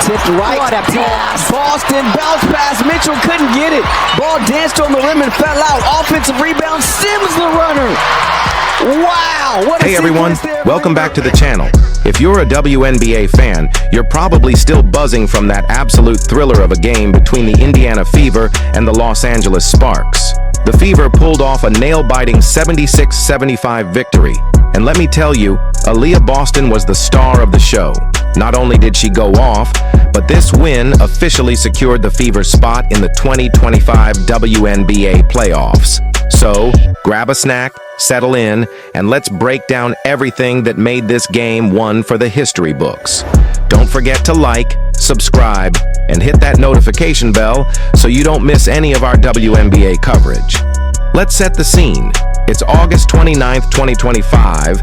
tipped right. What a pass. Boston bounce pass. Mitchell couldn't get it. Ball danced on the rim and fell out. Offensive rebound. Sims the runner. Wow. What a Hey everyone, sequence there. welcome back to the channel. If you're a WNBA fan, you're probably still buzzing from that absolute thriller of a game between the Indiana Fever and the Los Angeles Sparks. The Fever pulled off a nail-biting 76-75 victory. And let me tell you, Aliyah Boston was the star of the show. Not only did she go off, but this win officially secured the Fever's spot in the 2025 WNBA playoffs. So, grab a snack, settle in, and let's break down everything that made this game one for the history books. Don't forget to like, subscribe, and hit that notification bell so you don't miss any of our WNBA coverage. Let's set the scene. It's August 29th, 2025,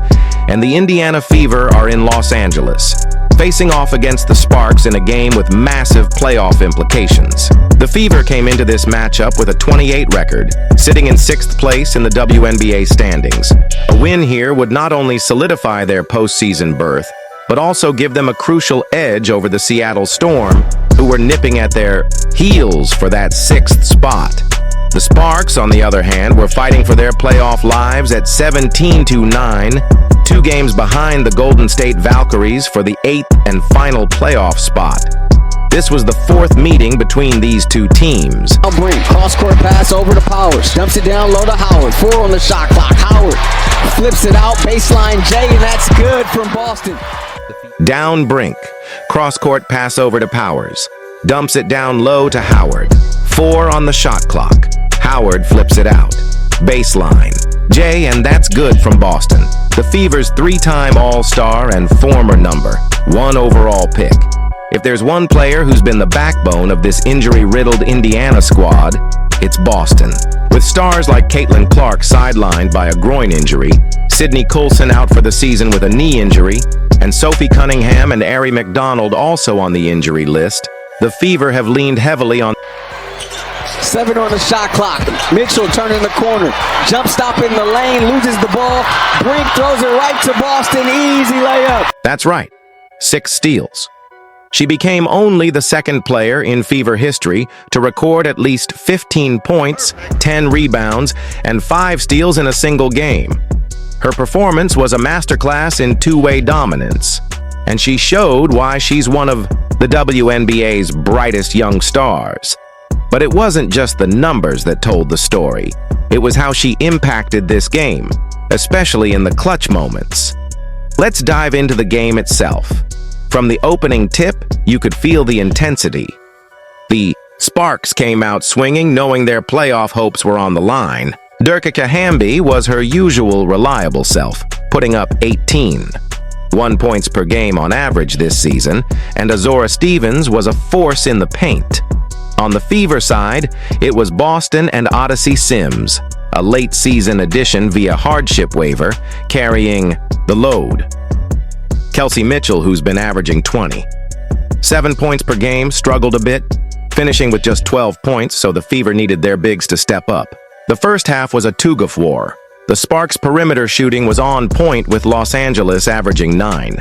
and the Indiana Fever are in Los Angeles, facing off against the Sparks in a game with massive playoff implications. The Fever came into this matchup with a 28 record, sitting in 6th place in the WNBA standings. A win here would not only solidify their postseason berth, but also give them a crucial edge over the Seattle Storm, who were nipping at their heels for that 6th spot. The Sparks, on the other hand, were fighting for their playoff lives at 17-9, 2 games behind the Golden State Valkyries for the 8th and final playoff spot. This was the 4th meeting between these two teams. Brink, cross-court pass over to Powers. Dumps it down low to Howard. 4 on the shot clock. Howard flips it out. Baseline J, and that's good from Boston. Down Brink, cross-court pass over to Powers. Dumps it down low to Howard. 4 on the shot clock. Howard flips it out. Baseline J, and that's good from Boston. The Fever's 3-time All-Star and former number 1 overall pick. If there's one player who's been the backbone of this injury-riddled Indiana squad, it's Boston. With stars like Caitlin Clark sidelined by a groin injury, Sydney Coulson out for the season with a knee injury, and Sophie Cunningham and Ari McDonald also on the injury list, the Fever have leaned heavily on 7 on the shot clock. Mitchell turning the corner. Jump stop in the lane, loses the ball. Brink throws it right to Boston. Easy layup. That's right, 6 steals. She became only the 2nd player in Fever history to record at least 15 points, 10 rebounds, and 5 steals in a single game. Her performance was a masterclass in two-way dominance, and she showed why she's one of the WNBA's brightest young stars. But it wasn't just the numbers that told the story. It was how she impacted this game, especially in the clutch moments. Let's dive into the game itself. From the opening tip, you could feel the intensity. The Sparks came out swinging, knowing their playoff hopes were on the line. Durka Kahambi was her usual reliable self, putting up 1 points per game on average this season, and Azora Stevens was a force in the paint. On the Fever side, it was Boston and Odyssey Sims, a late-season addition via hardship waiver, carrying the load. Kelsey Mitchell, who's been averaging 20. 7 points per game, struggled a bit, finishing with just 12 points, so the Fever needed their bigs to step up. The first half was a tug-of war. The Sparks' perimeter shooting was on point with Los Angeles averaging 9.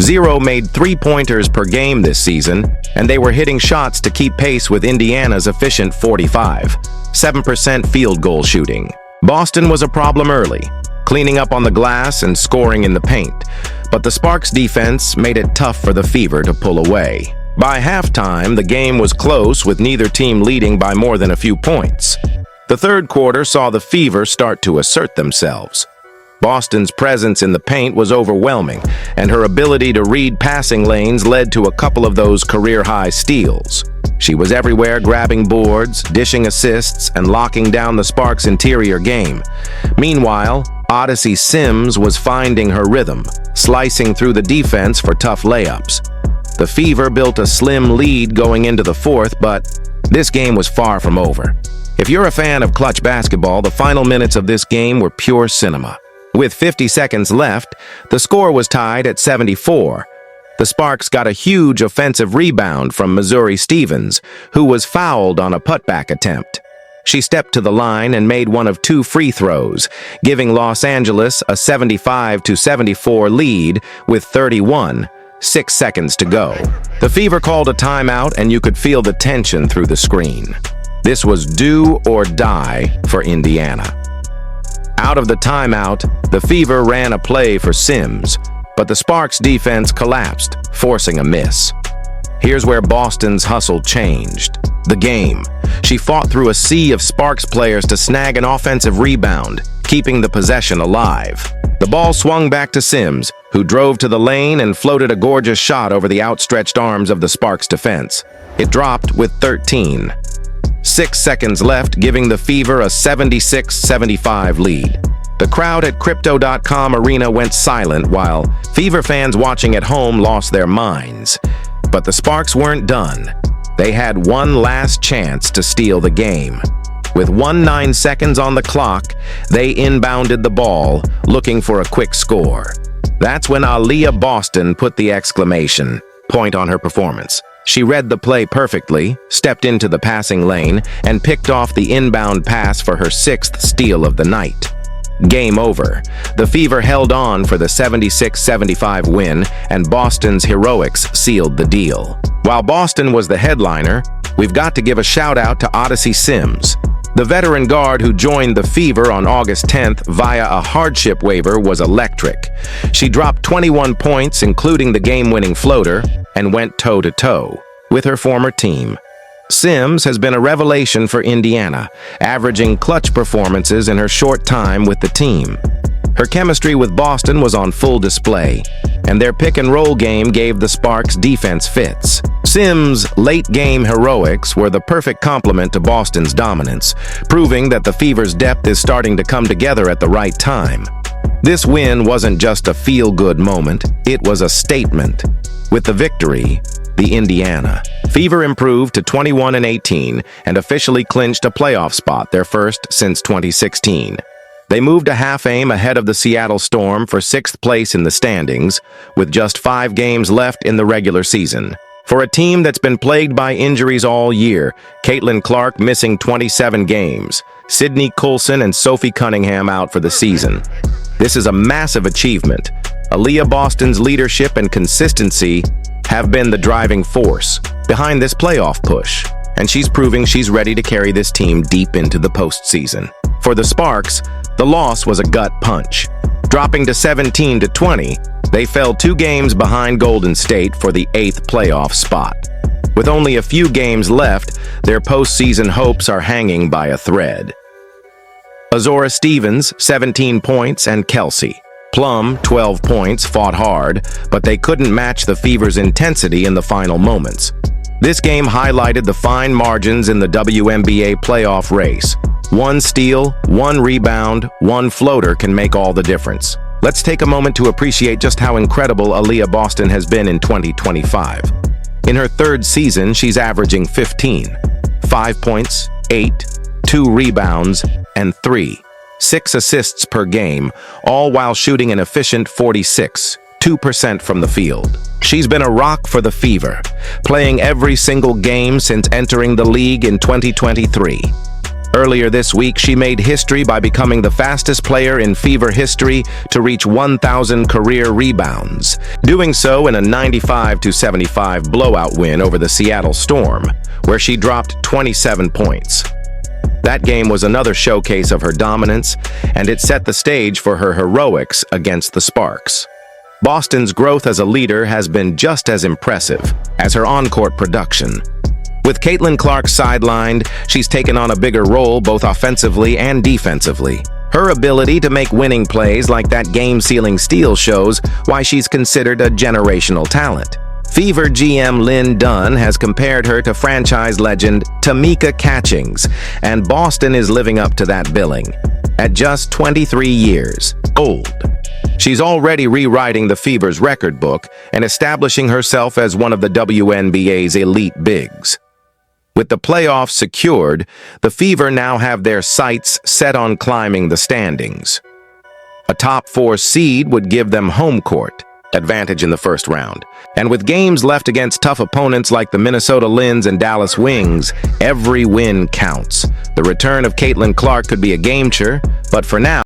Zero made 3-pointers per game this season, and they were hitting shots to keep pace with Indiana's efficient 45. 7% field goal shooting. Boston was a problem early, cleaning up on the glass and scoring in the paint, but the Sparks' defense made it tough for the Fever to pull away. By halftime, the game was close, with neither team leading by more than a few points. The third quarter saw the Fever start to assert themselves. Boston's presence in the paint was overwhelming, and her ability to read passing lanes led to a couple of those career-high steals. She was everywhere, grabbing boards, dishing assists, and locking down the Sparks' interior game. Meanwhile, Odyssey Sims was finding her rhythm, slicing through the defense for tough layups. The Fever built a slim lead going into the fourth, but this game was far from over. If you're a fan of clutch basketball, the final minutes of this game were pure cinema. With 50 seconds left, the score was tied at 74. The Sparks got a huge offensive rebound from Missouri Stevens, who was fouled on a putback attempt. She stepped to the line and made one of 2 free throws, giving Los Angeles a 75-74 lead with 31 6 seconds to go. The Fever called a timeout, and you could feel the tension through the screen. This was do or die for Indiana. Out of the timeout, the Fever ran a play for Sims, but the Sparks defense collapsed, forcing a miss. Here's where Boston's hustle changed. The game. She fought through a sea of Sparks players to snag an offensive rebound, keeping the possession alive. The ball swung back to Sims, who drove to the lane and floated a gorgeous shot over the outstretched arms of the Sparks defense. It dropped with 13. 6 seconds left, giving the Fever a 76-75 lead. The crowd at Crypto.com Arena went silent while Fever fans watching at home lost their minds. But the Sparks weren't done. They had one last chance to steal the game. With 19 seconds on the clock, they inbounded the ball, looking for a quick score. That's when Aliyah Boston put the exclamation point on her performance. She read the play perfectly, stepped into the passing lane, and picked off the inbound pass for her 6th steal of the night. Game over. The Fever held on for the 76-75 win, and Boston's heroics sealed the deal. While Boston was the headliner, we've got to give a shout-out to Odyssey Sims. The veteran guard who joined the Fever on August 10th via a hardship waiver was electric. She dropped 21 points, including the game-winning floater, and went toe-to-toe with her former team. Sims has been a revelation for Indiana, averaging clutch performances in her short time with the team. Her chemistry with Boston was on full display, and their pick-and-roll game gave the Sparks defense fits. Sims' late-game heroics were the perfect complement to Boston's dominance, proving that the Fever's depth is starting to come together at the right time. This win wasn't just a feel-good moment, it was a statement. With the victory, the Indiana Fever improved to 21-18 and officially clinched a playoff spot, their first since 2016. They moved a half-aim ahead of the Seattle Storm for 6th place in the standings, with just 5 games left in the regular season. For a team that's been plagued by injuries all year, Caitlin Clark missing 27 games, Sydney Coulson and Sophie Cunningham out for the season. This is a massive achievement. Aliyah Boston's leadership and consistency have been the driving force behind this playoff push, and she's proving she's ready to carry this team deep into the postseason. For the Sparks, the loss was a gut punch. Dropping to 17-20, they fell 2 games behind Golden State for the 8th playoff spot. With only a few games left, their postseason hopes are hanging by a thread. Azora Stevens, 17 points, and Kelsey Plum, 12 points, fought hard, but they couldn't match the Fever's intensity in the final moments. This game highlighted the fine margins in the WNBA playoff race. 1 steal, 1 rebound, 1 floater can make all the difference. Let's take a moment to appreciate just how incredible Aliyah Boston has been in 2025. In her 3rd season, she's averaging 15, 5 points, 8, 2 rebounds, and 6 assists per game, all while shooting an efficient 46.2% from the field. She's been a rock for the Fever, playing every single game since entering the league in 2023. Earlier this week, she made history by becoming the fastest player in Fever history to reach 1,000 career rebounds, doing so in a 95-75 blowout win over the Seattle Storm, where she dropped 27 points. That game was another showcase of her dominance, and it set the stage for her heroics against the Sparks. Boston's growth as a leader has been just as impressive as her on-court production. With Caitlin Clark sidelined, she's taken on a bigger role both offensively and defensively. Her ability to make winning plays like that game-sealing steal shows why she's considered a generational talent. Fever GM Lynn Dunn has compared her to franchise legend Tamika Catchings, and Boston is living up to that billing. At just 23 years old, she's already rewriting the Fever's record book and establishing herself as one of the WNBA's elite bigs. With the playoffs secured, the Fever now have their sights set on climbing the standings. A top 4 seed would give them home court advantage in the first round. And with games left against tough opponents like the Minnesota Lynx and Dallas Wings, every win counts. The return of Caitlin Clark could be a game changer, but for now,